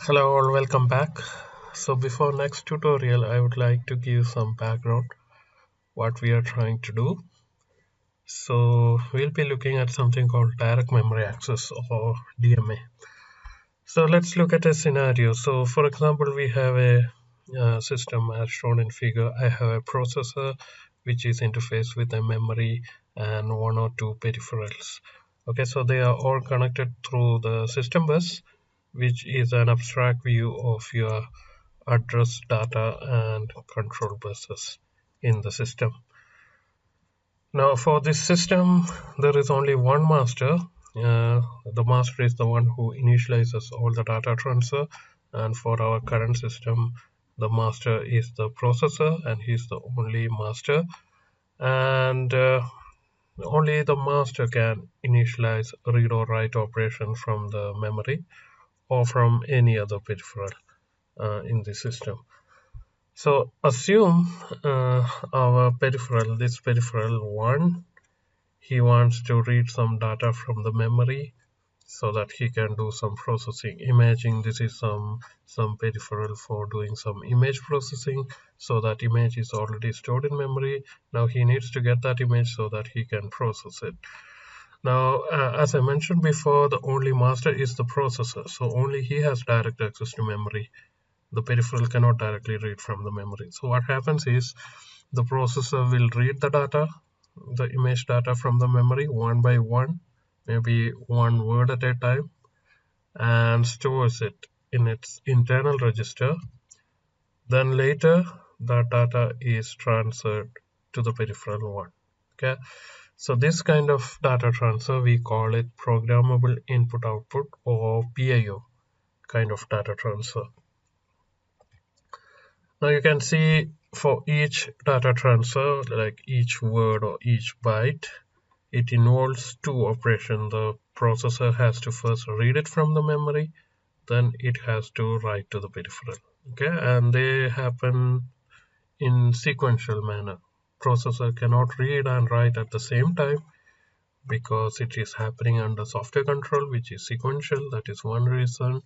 Hello all, welcome back. So before next tutorial, I would like to give some background what we are trying to do. So we'll be looking at something called direct memory access or DMA. So let's look at a scenario. So for example, we have a system as shown in figure. I have a processor which is interfaced with a memory and one or two peripherals. Okay, so they are all connected through the system bus, which is an abstract view of your address, data, and control buses in the system. Now, for this system, there is only one master. The master is the one who initializes all the data transfer, and for our current system, the master is the processor, and he's the only master. And only the master can initialize read or write operation from the memory or from any other peripheral in the system. So assume our peripheral, this peripheral 1, he wants to read some data from the memory so that he can do some processing. Imagine this is some peripheral for doing some image processing, so that image is already stored in memory. Now he needs to get that image so that he can process it. Now, as I mentioned before, the only master is the processor, so only he has direct access to memory. The peripheral cannot directly read from the memory. So what happens is the processor will read the data, the image data from the memory one by one, maybe one word at a time, and stores it in its internal register. Then later that data is transferred to the peripheral one. Okay, so this kind of data transfer, we call it programmable input output or PIO kind of data transfer. Now you can see for each data transfer, like each word or each byte, it involves two operations. The processor has to first read it from the memory, then it has to write to the peripheral. Okay, and they happen in sequential manner. Processor cannot read and write at the same time because it is happening under software control, which is sequential. That is one reason.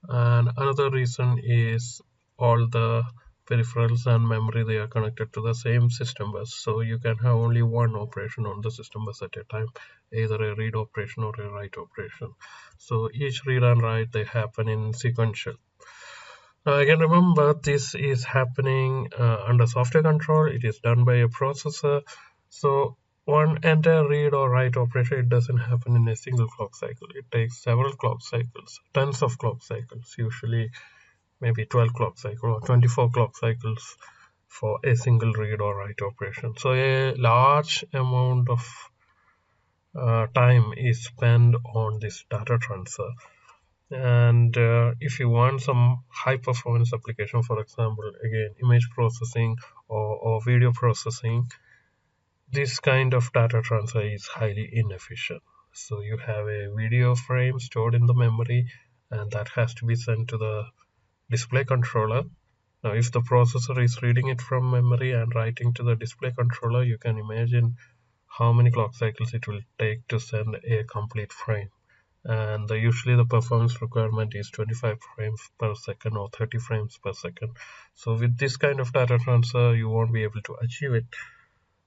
And another reason is all the peripherals and memory, they are connected to the same system bus, so you can have only one operation on the system bus at a time, either a read operation or a write operation. So each read and write, they happen in sequential. Now again, remember, this is happening under software control. It is done by a processor, so one entire read or write operation, it doesn't happen in a single clock cycle. It takes several clock cycles, tens of clock cycles, usually maybe 12 clock cycles or 24 clock cycles for a single read or write operation. So a large amount of time is spent on this data transfer. And if you want some high performance application, for example, again, image processing or video processing, this kind of data transfer is highly inefficient. So you have a video frame stored in the memory, and that has to be sent to the display controller. Now if the processor is reading it from memory and writing to the display controller, you can imagine how many clock cycles it will take to send a complete frame. And usually the performance requirement is 25 frames per second or 30 frames per second. So with this kind of data transfer, you won't be able to achieve it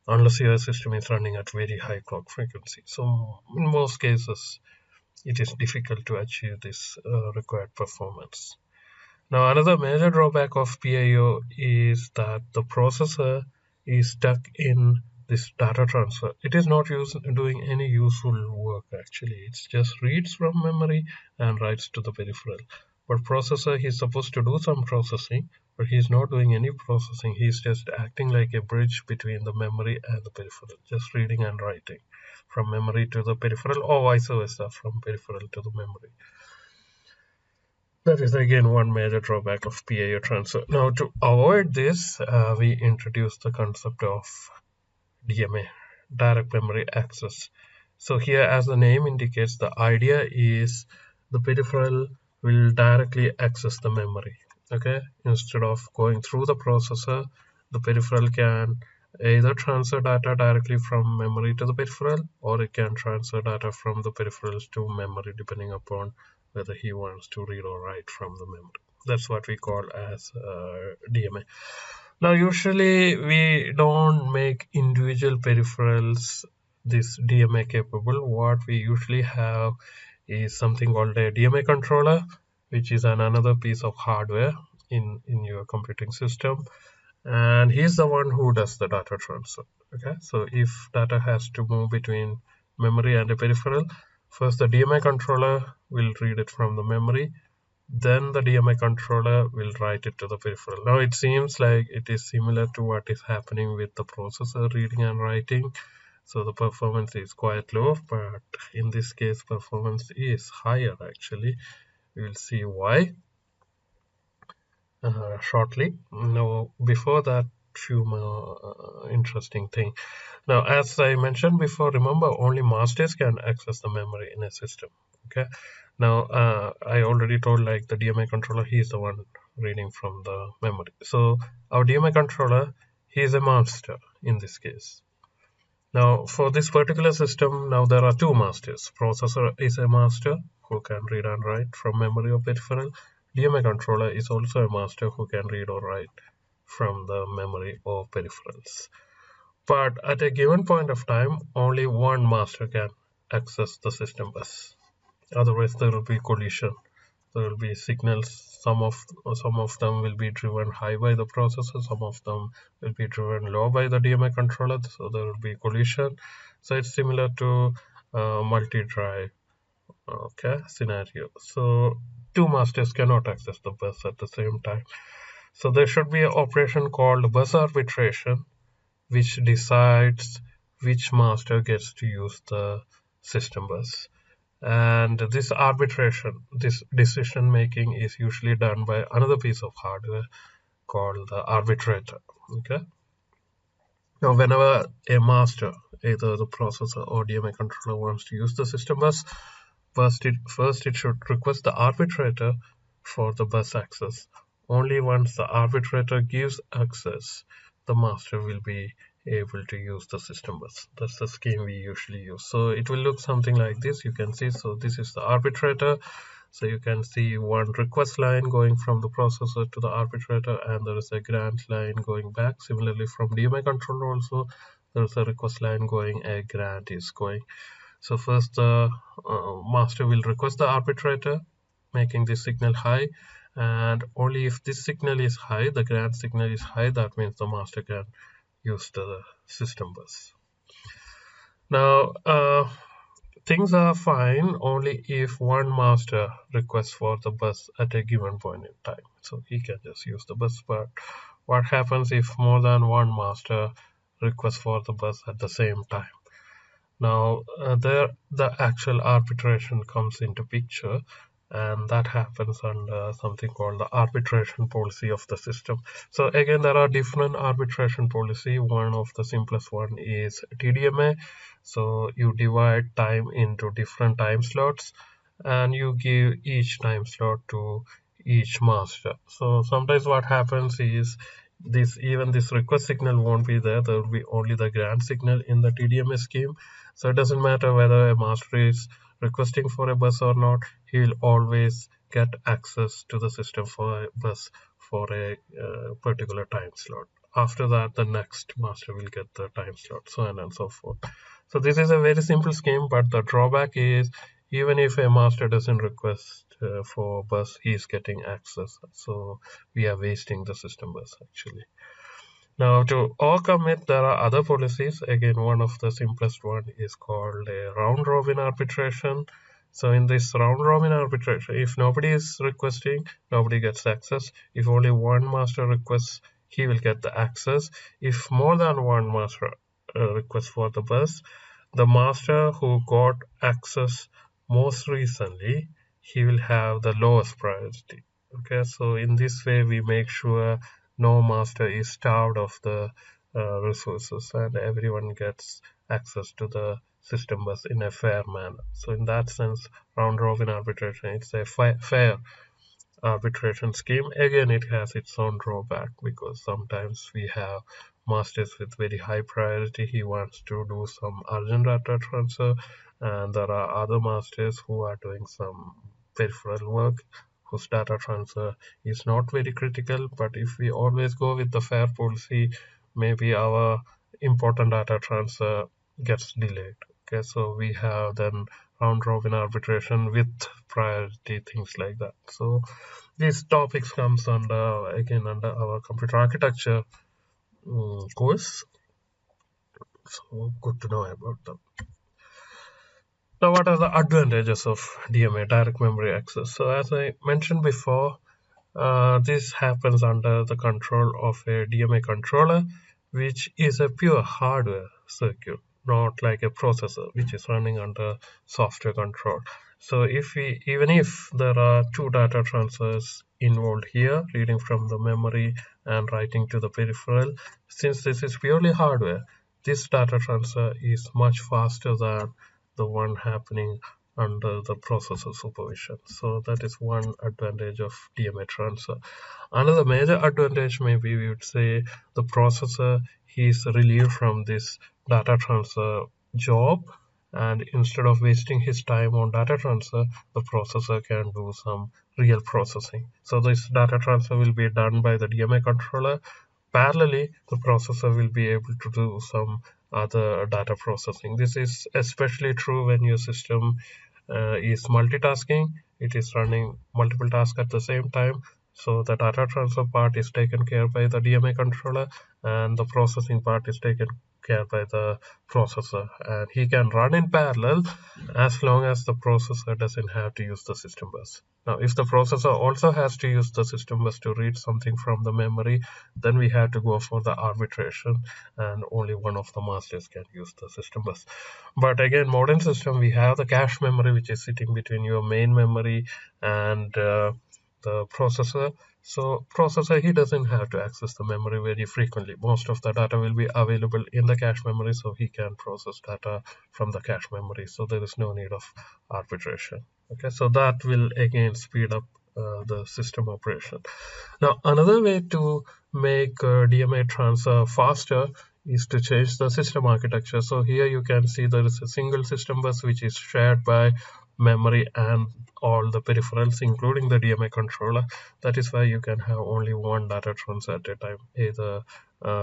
unless your system is running at very high clock frequency. So in most cases, it is difficult to achieve this required performance. Now another major drawback of PIO is that the processor is stuck in this data transfer. It is not doing any useful work actually. It just reads from memory and writes to the peripheral. But processor, he's supposed to do some processing, but he's not doing any processing. He's just acting like a bridge between the memory and the peripheral, just reading and writing from memory to the peripheral or vice versa, from peripheral to the memory. That is again one major drawback of PIO transfer. Now to avoid this, we introduced the concept of DMA, direct memory access. So here, as the name indicates, the idea is the peripheral will directly access the memory. Okay, instead of going through the processor, the peripheral can either transfer data directly from memory to the peripheral, or it can transfer data from the peripherals to memory, depending upon whether he wants to read or write from the memory. That's what we call as DMA. Now, usually we don't make individual peripherals this DMA capable. What we usually have is something called a DMA controller, which is another piece of hardware in your computing system, and he's the one who does the data transfer. Okay, so if data has to move between memory and a peripheral, first the DMA controller will read it from the memory, then the DMA controller will write it to the peripheral. Now it seems like it is similar to what is happening with the processor reading and writing. So the performance is quite low, but in this case performance is higher actually. We will see why shortly. Now before that, few more interesting thing. Now as I mentioned before, remember only masters can access the memory in a system. Okay, now I already told like the DMA controller, he is the one reading from the memory. So our DMA controller, he is a master in this case. Now for this particular system, now there are two masters. Processor is a master who can read and write from memory or peripheral. DMA controller is also a master who can read or write from the memory or peripherals. But at a given point of time, only one master can access the system bus. Otherwise, there will be collision. There will be signals. Some of them will be driven high by the processor. Some of them will be driven low by the DMA controller. So there will be collision. So it's similar to multi-drive scenario. So two masters cannot access the bus at the same time. So there should be an operation called bus arbitration, which decides which master gets to use the system bus. And this arbitration, this decision making is usually done by another piece of hardware called the arbitrator. Okay. Now, whenever a master, either the processor or DMA controller, wants to use the system bus, first it should request the arbitrator for the bus access. Only once the arbitrator gives access, the master will be able to use the system bus. That's the scheme we usually use. So it will look something like this. You can see, so this is the arbitrator. So you can see one request line going from the processor to the arbitrator, and there is a grant line going back. Similarly, from DMA controller also, there is a request line going, a grant is going. So first the master will request the arbitrator, making this signal high, and only if this signal is high, the grant signal is high, that means the master can use the system bus. Now things are fine only if one master requests for the bus at a given point in time. So he can just use the bus. But what happens if more than one master requests for the bus at the same time? Now there the actual arbitration comes into picture, and that happens under something called the arbitration policy of the system. So again, there are different arbitration policy. One of the simplest one is TDMA. So you divide time into different time slots, and you give each time slot to each master. So sometimes what happens is this request signal won't be there. There will be only the grant signal in the TDMA scheme. So it doesn't matter whether a master is requesting for a bus or not, he will always get access to the system for a bus for a particular time slot. After that, the next master will get the time slot, so on and so forth. So this is a very simple scheme, but the drawback is even if a master doesn't request for bus, he is getting access. So we are wasting the system bus actually. Now to overcome it, there are other policies. Again, one of the simplest one is called a round robin arbitration. So in this round robin arbitration, if nobody is requesting, nobody gets access. If only one master requests, he will get the access. If more than one master requests for the bus, the master who got access most recently, he will have the lowest priority. Okay, so in this way we make sure no master is starved of the resources, and everyone gets access to the system bus in a fair manner. So in that sense, round robin arbitration, it's a fair arbitration scheme. Again, it has its own drawback because sometimes we have masters with very high priority. He wants to do some urgent data transfer, and there are other masters who are doing some peripheral work, whose data transfer is not very critical. But if we always go with the FAIR policy, maybe our important data transfer gets delayed. Okay, so we have then round robin arbitration with priority, things like that. So these topics comes under again under our computer architecture course. So good to know about them. Now, what are the advantages of DMA, direct memory access? So as I mentioned before, this happens under the control of a DMA controller, which is a pure hardware circuit, not like a processor, which is running under software control. So even if there are two data transfers involved here, reading from the memory and writing to the peripheral, since this is purely hardware, this data transfer is much faster than the one happening under the processor supervision. So that is one advantage of DMA transfer. Another major advantage, maybe we would say, the processor is relieved from this data transfer job, and instead of wasting his time on data transfer, the processor can do some real processing. So this data transfer will be done by the DMA controller. Parallelly, the processor will be able to do some other data processing. This is especially true when your system is multitasking. It is running multiple tasks at the same time. So the data transfer part is taken care by the DMA controller, and the processing part is taken care by the processor. And he can run in parallel as long as the processor doesn't have to use the system bus. Now, if the processor also has to use the system bus to read something from the memory, then we have to go for the arbitration, and only one of the masters can use the system bus. But again, modern system, we have the cache memory, which is sitting between your main memory and the processor. So processor, he doesn't have to access the memory very frequently. Most of the data will be available in the cache memory, so he can process data from the cache memory. So there is no need of arbitration. Okay, so that will again speed up the system operation. Now, another way to make DMA transfer faster is to change the system architecture. So here you can see there is a single system bus which is shared by memory and all the peripherals, including the DMA controller. That is why you can have only one data transfer at a time, either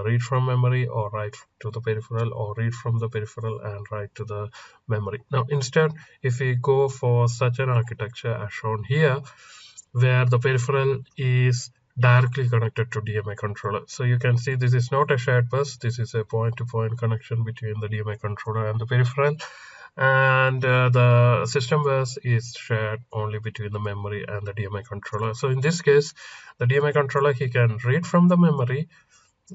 read from memory or write to the peripheral, or read from the peripheral and write to the memory. Now, instead, if we go for such an architecture as shown here, where the peripheral is directly connected to DMA controller. So you can see this is not a shared bus. This is a point-to-point connection between the DMA controller and the peripheral. And the system bus is shared only between the memory and the DMA controller. So in this case, the DMA controller, he can read from the memory,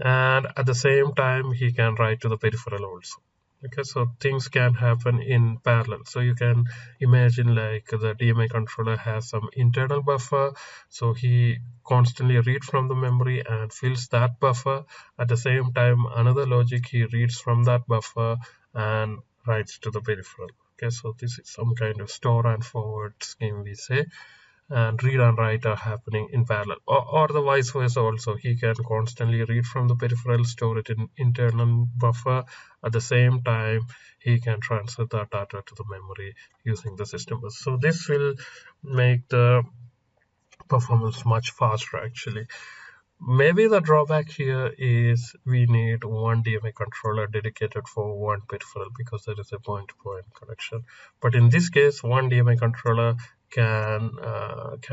and at the same time, he can write to the peripheral also. Okay, so things can happen in parallel. So you can imagine like the DMA controller has some internal buffer, so he constantly reads from the memory and fills that buffer. At the same time, another logic, he reads from that buffer and writes to the peripheral. Okay, so this is some kind of store and forward scheme, we say, and read and write are happening in parallel, or the vice versa also. He can constantly read from the peripheral, store it in internal buffer. At the same time, he can transfer the data to the memory using the system bus. So this will make the performance much faster actually. Maybe the drawback here is we need one DMA controller dedicated for one peripheral, because there is a point-to-point connection. But in this case, one DMA controller can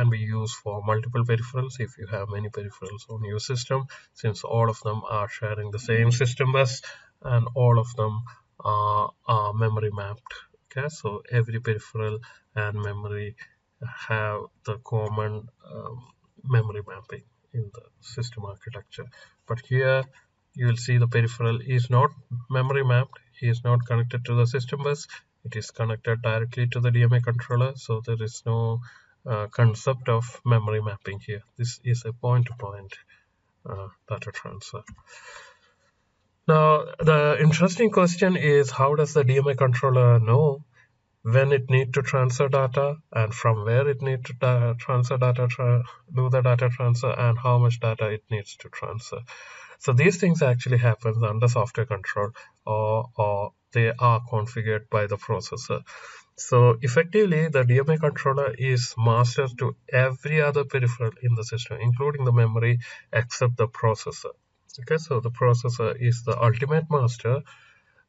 be used for multiple peripherals if you have many peripherals on your system, since all of them are sharing the same system bus and all of them are memory mapped. Okay, so every peripheral and memory have the common memory mapping in the system architecture. But here you will see the peripheral is not memory mapped. He is not connected to the system bus. It is connected directly to the DMA controller, so there is no concept of memory mapping here. This is a point-to-point data transfer. Now, the interesting question is, how does the DMA controller know when it needs to transfer data and from where it needs to transfer data, do the data transfer, and how much data it needs to transfer? So these things actually happen under software control, or they are configured by the processor. So effectively, the DMA controller is master to every other peripheral in the system, including the memory, except the processor. Okay, so the processor is the ultimate master.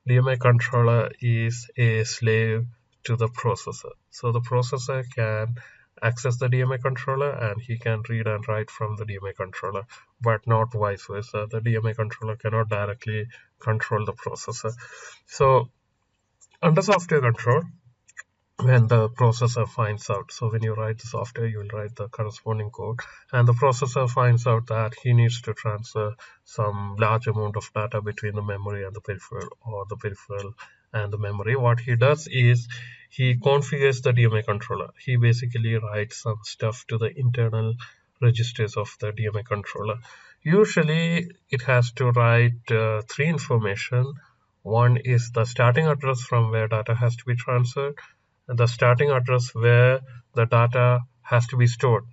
DMA controller is a slave to the processor. So the processor can access the DMA controller and he can read and write from the DMA controller, but not vice versa. The DMA controller cannot directly control the processor. So under software control, when the processor finds out, so when you write the software, you will write the corresponding code, and the processor finds out that he needs to transfer some large amount of data between the memory and the peripheral, or the peripheral and the memory. What he does is he configures the DMA controller. He basically writes some stuff to the internal registers of the DMA controller. Usually it has to write three information. One is the starting address from where data has to be transferred, the starting address where the data has to be stored,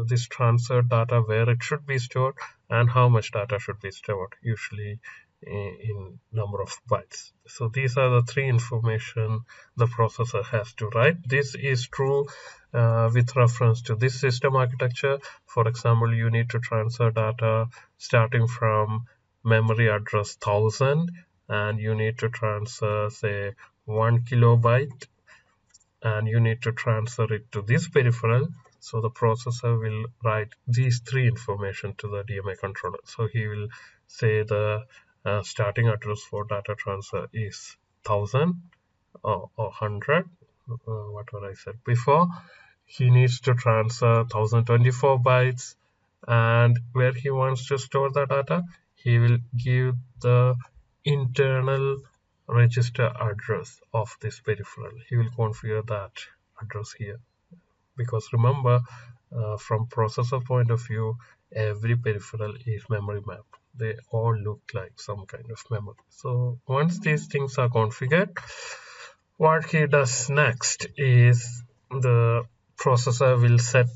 this transferred data where it should be stored, and how much data should be stored, usually in number of bytes. So these are the three information the processor has to write. This is true with reference to this system architecture. For example, you need to transfer data starting from memory address 1000, and you need to transfer, say, 1 kilobyte, and you need to transfer it to this peripheral. So the processor will write these three information to the DMA controller. So he will say the starting address for data transfer is 1000 or 100, whatever I said before. He needs to transfer 1024 bytes, and where he wants to store the data, he will give the internal register address of this peripheral. He will configure that address here, because remember, from processor point of view, every peripheral is memory mapped. They all look like some kind of memory. So once these things are configured, what he does next is the processor will set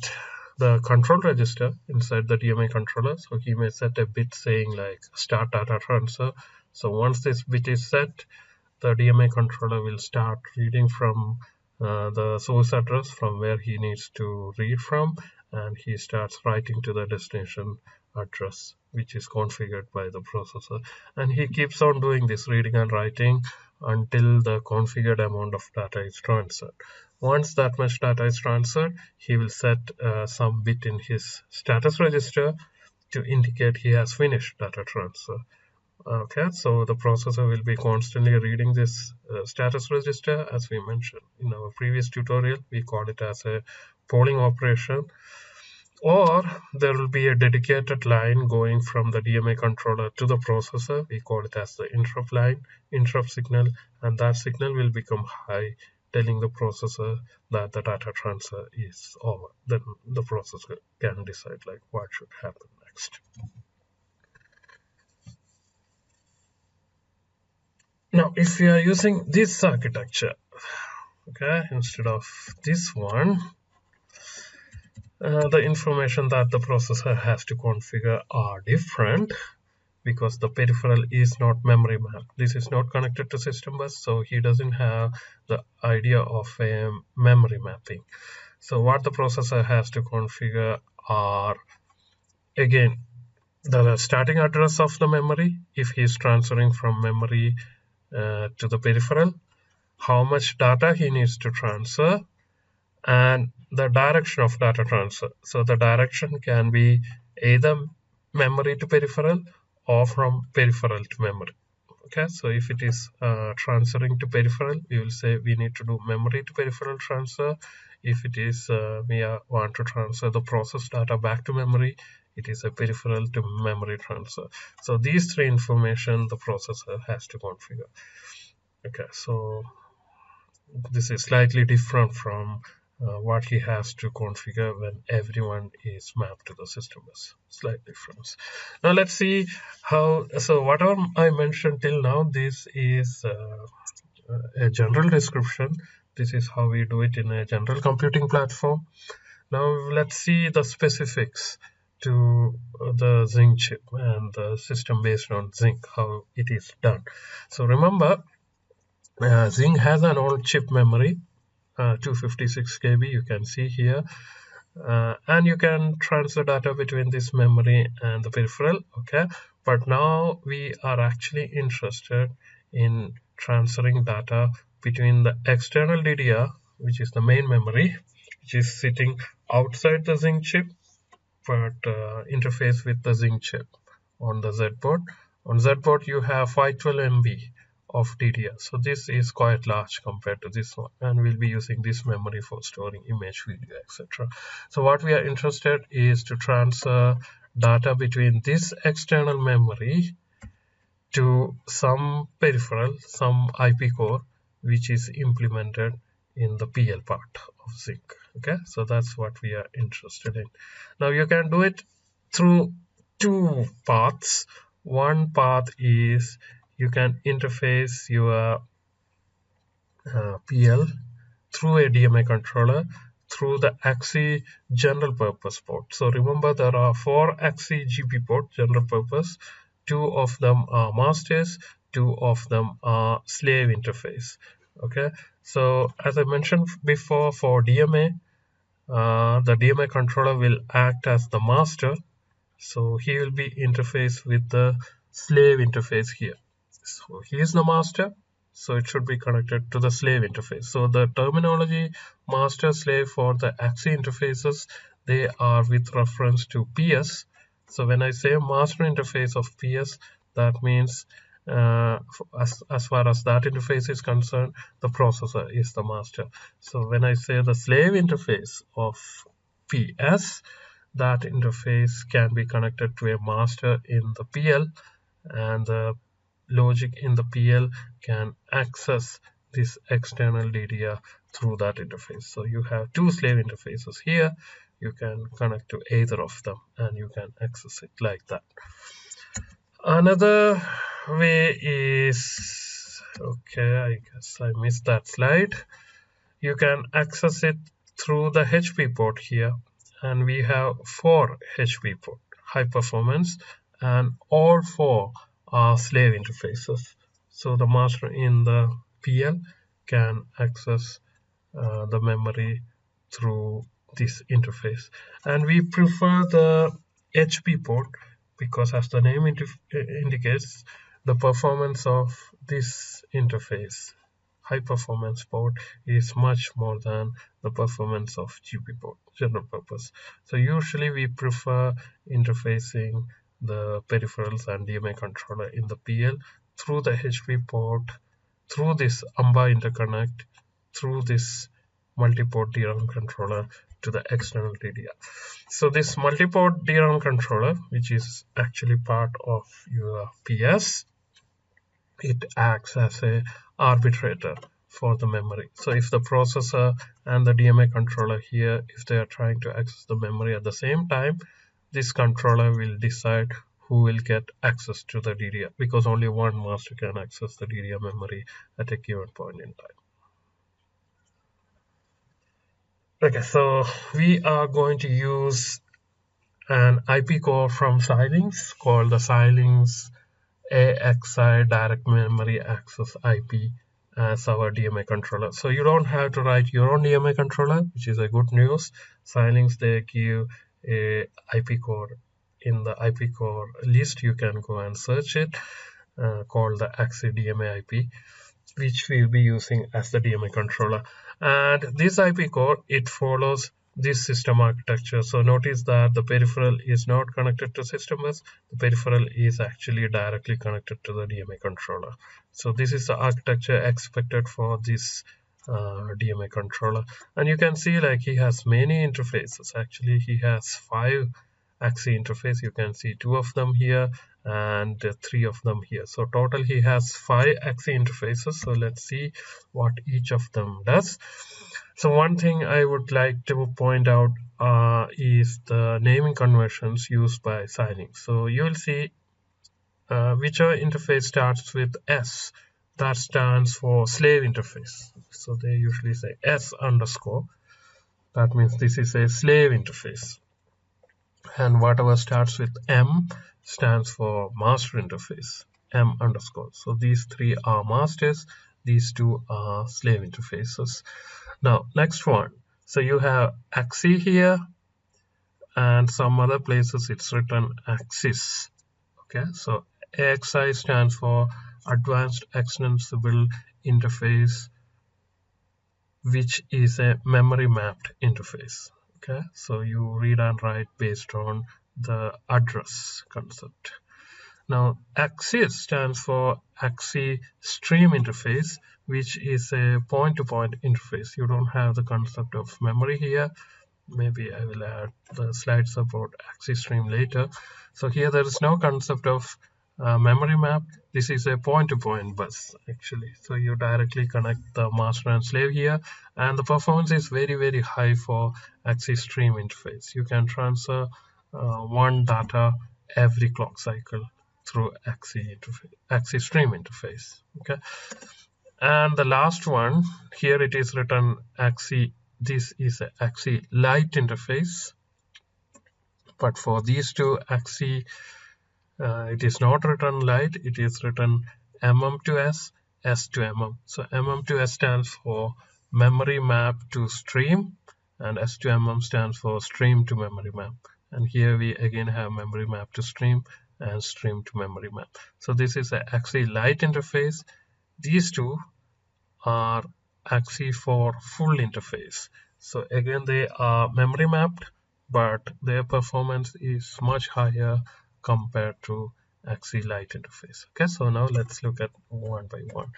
the control register inside the DMA controller. So he may set a bit saying like start data transfer. So once this bit is set, the DMA controller will start reading from the source address from where he needs to read from, and he starts writing to the destination address, which is configured by the processor. And he keeps on doing this reading and writing until the configured amount of data is transferred. Once that much data is transferred, he will set some bit in his status register to indicate he has finished data transfer. Okay, so the processor will be constantly reading this status register. As we mentioned in our previous tutorial, we call it as a polling operation. Or there will be a dedicated line going from the DMA controller to the processor. We call it as the interrupt line, interrupt signal, and that signal will become high, telling the processor that the data transfer is over. Then the processor can decide like what should happen next. Now, if we are using this architecture, okay, instead of this one, the information that the processor has to configure are different, because the peripheral is not memory mapped. This is not connected to system bus, so he doesn't have the idea of a memory mapping. So what the processor has to configure are, again, the starting address of the memory, if he is transferring from memory to the peripheral, how much data he needs to transfer, and the direction of data transfer. So the direction can be either memory to peripheral or from peripheral to memory. Okay, so if it is transferring to peripheral, we will say we need to do memory to peripheral transfer. If it is we want to transfer the process data back to memory, it is a peripheral to memory transfer. So these three information the processor has to configure. Okay, so this is slightly different from what he has to configure when everyone is mapped to the system bus. Slight difference. Now let's see how, so whatever I mentioned till now, this is a general description. This is how we do it in a general computing platform. Now let's see the specifics to the Xilinx chip and the system based on Xilinx, how it is done. So remember, Xilinx has an old chip memory, 256 KB, you can see here. And you can transfer data between this memory and the peripheral. Okay, but now we are actually interested in transferring data between the external DDR, which is the main memory, which is sitting outside the Zinc chip, but interface with the Zinc chip on the Z board. On Z board you have 512 MB of DDR, so this is quite large compared to this one, and we'll be using this memory for storing image, video, etc. So what we are interested is to transfer data between this external memory to some peripheral, some IP core, which is implemented in the PL part of Zinc. Okay, so that's what we are interested in. Now you can do it through two paths. One path is you can interface your PL through a DMA controller through the AXI general purpose port. So remember, there are 4 AXI GP ports general purpose. 2 of them are masters, 2 of them are slave interface. Okay, so as I mentioned before, for DMA, the DMA controller will act as the master, so he will be interfaced with the slave interface here. So he is the master, so it should be connected to the slave interface. So the terminology master slave for the AXI interfaces, they are with reference to PS. So when I say master interface of PS, that means as far as that interface is concerned, the processor is the master. So when I say the slave interface of PS, that interface can be connected to a master in the PL, and the logic in the PL can access this external DDR through that interface. So you have 2 slave interfaces here. You can connect to either of them and you can access it like that. Another way is, okay, I guess I missed that slide. You can access it through the HP port here, and we have 4 HP port, high performance, and all 4 are slave interfaces. So the master in the PL can access the memory through this interface, and we prefer the HP port because, as the name indicates, the performance of this interface, high performance port, is much more than the performance of GP port, general purpose. So usually we prefer interfacing the peripherals and DMA controller in the PL through the HP port, through this AMBA interconnect, through this multi-port DRAM controller to the external DDR. So this multi-port DRAM controller, which is actually part of your PS, it acts as a arbitrator for the memory. So if the processor and the DMA controller here, if they are trying to access the memory at the same time, this controller will decide who will get access to the DDR, because only one master can access the DDR memory at a given point in time. Okay, so we are going to use an IP core from Xilinx called the Xilinx AXI Direct Memory Access IP as our DMA controller. So you don't have to write your own DMA controller, which is a good news. Xilinx, they give a IP core. In the IP core list, you can go and search it, called the AXI DMA IP, which we'll be using as the DMA controller. And this IP core, it follows this system architecture. So notice that the peripheral is not connected to system bus. The peripheral is actually directly connected to the DMA controller. So this is the architecture expected for this DMA controller. And you can see, like, he has many interfaces. Actually, he has 5 AXI interface. You can see 2 of them here and 3 of them here. So total he has 5 AXI interfaces. So let's see what each of them does. So one thing I would like to point out is the naming conventions used by Xilinx. So you will see whichever interface starts with S, that stands for slave interface. So they usually say S underscore. That means this is a slave interface. And whatever starts with M stands for master interface, M underscore. So these 3 are masters, these 2 are slave interfaces. Now next one, so you have AXI here, and some other places it's written AXIS. Okay, so AXI stands for Advanced Extensible Interface, which is a memory mapped interface. Okay, so you read and write based on the address concept. Now AXIS stands for AXI Stream Interface, which is a point-to-point interface. You don't have the concept of memory here. Maybe I will add the slides about AXI Stream later. So here there is no concept of memory map. This is a point-to-point bus actually. So you directly connect the master and slave here, and the performance is very high for AXI Stream interface. You can transfer one data every clock cycle through AXI Stream interface. Okay, and the last one here it is written AXI. This is a AXI Lite interface, but for these two AXI, it is not written Lite. It is written MM to S, S to MM. So MM to S stands for memory map to stream, and S to MM stands for stream to memory map. And here we again have memory map to stream and stream to memory map. So this is a AXI Lite interface. These two are AXI for full interface. So again they are memory mapped, but their performance is much higher compared to AXI Lite interface. Okay, so now let's look at one by one.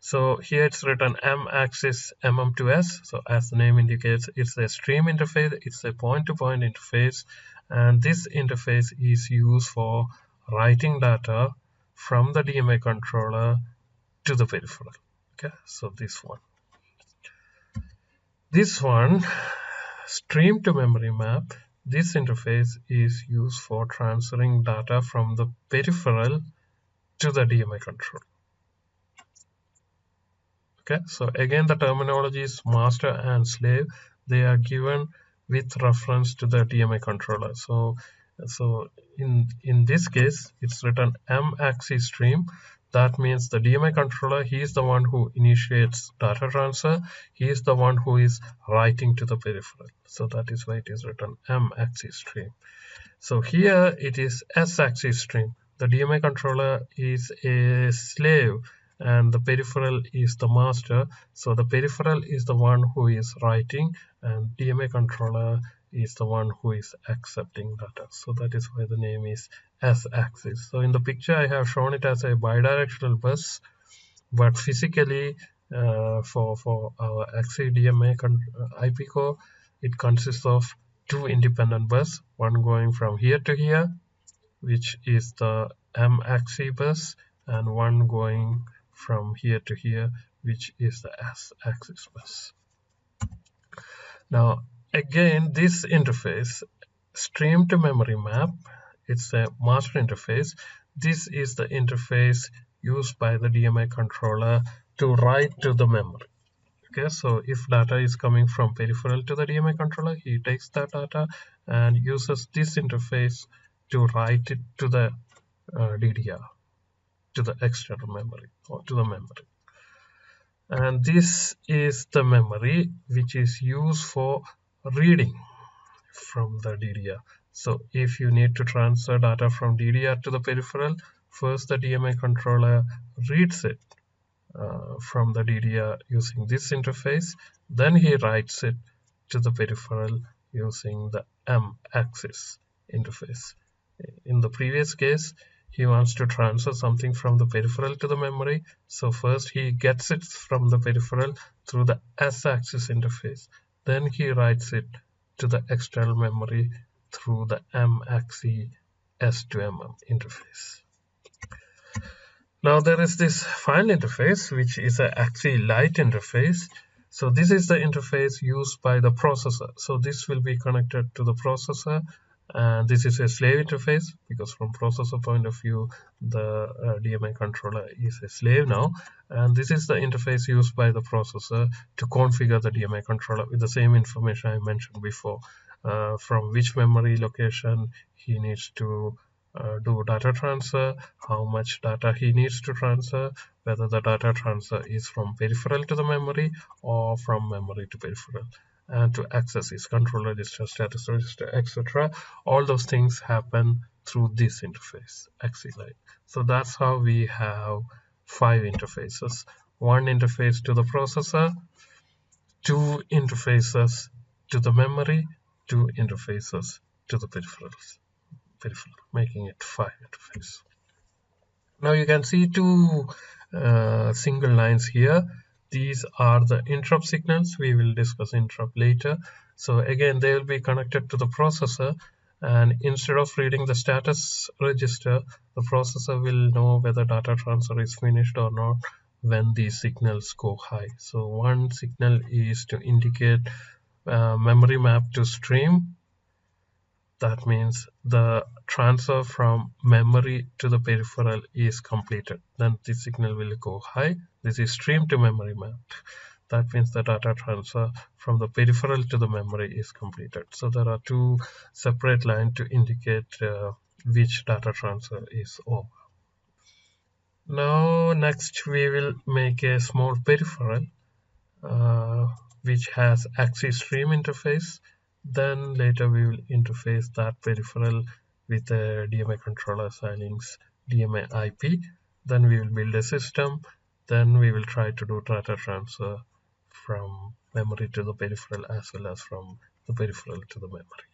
So here it's written M axis MM2S. So as the name indicates, it's a stream interface, it's a point-to-point interface, and this interface is used for writing data from the DMA controller to the peripheral. Okay, so this one stream to memory map, this interface is used for transferring data from the peripheral to the DMA controller. Okay, so again the terminology is master and slave. They are given with reference to the DMA controller. So in this case it's written M axis stream. That means the DMA controller, he is the one who initiates data transfer. He is the one who is writing to the peripheral. So that is why it is written M axis stream. So here it is S axis stream. The DMA controller is a slave and the peripheral is the master. So the peripheral is the one who is writing and DMA controller is the one who is accepting data. So that is why the name is S-axis. So in the picture I have shown it as a bidirectional bus, but physically for our AXI DMA IP core, it consists of two independent bus, one going from here to here, which is the M-axis bus, and one going from here to here, which is the S-axis bus. Now again, this interface, stream to memory map, it's a master interface. This is the interface used by the DMA controller to write to the memory. Okay, so if data is coming from peripheral to the DMA controller, he takes that data and uses this interface to write it to the DDR, to the external memory or to the memory. And this is the memory which is used for reading from the DDR. So if you need to transfer data from DDR to the peripheral, first the DMA controller reads it from the DDR using this interface, then he writes it to the peripheral using the M-axis interface. In the previous case, he wants to transfer something from the peripheral to the memory, so first he gets it from the peripheral through the S-axis interface, then he writes it to the external memory through the M-axis S to MM interface. Now there is this file interface, which is an AXI Lite interface. So this is the interface used by the processor. So this will be connected to the processor, and this is a slave interface because from processor point of view, the DMA controller is a slave now. And this is the interface used by the processor to configure the DMA controller with the same information I mentioned before. From which memory location he needs to do data transfer, how much data he needs to transfer, whether the data transfer is from peripheral to the memory or from memory to peripheral, and to access his control register, status register, etc. All those things happen through this interface, AXI line. So that's how we have 5 interfaces. One interface to the processor, 2 interfaces to the memory, 2 interfaces to the peripherals, making it 5 interfaces. Now you can see 2 single lines here. These are the interrupt signals. We will discuss interrupt later. So again, they will be connected to the processor, and instead of reading the status register, the processor will know whether data transfer is finished or not when these signals go high. So one signal is to indicate memory map to stream. That means the transfer from memory to the peripheral is completed. Then the signal will go high. This is stream to memory map. That means the data transfer from the peripheral to the memory is completed. So there are 2 separate lines to indicate which data transfer is over. Now next we will make a small peripheral which has AXI stream interface. Then later we will interface that peripheral with a DMA controller, Xilinx DMA IP. Then we will build a system. Then we will try to do data transfer from memory to the peripheral as well as from the peripheral to the memory.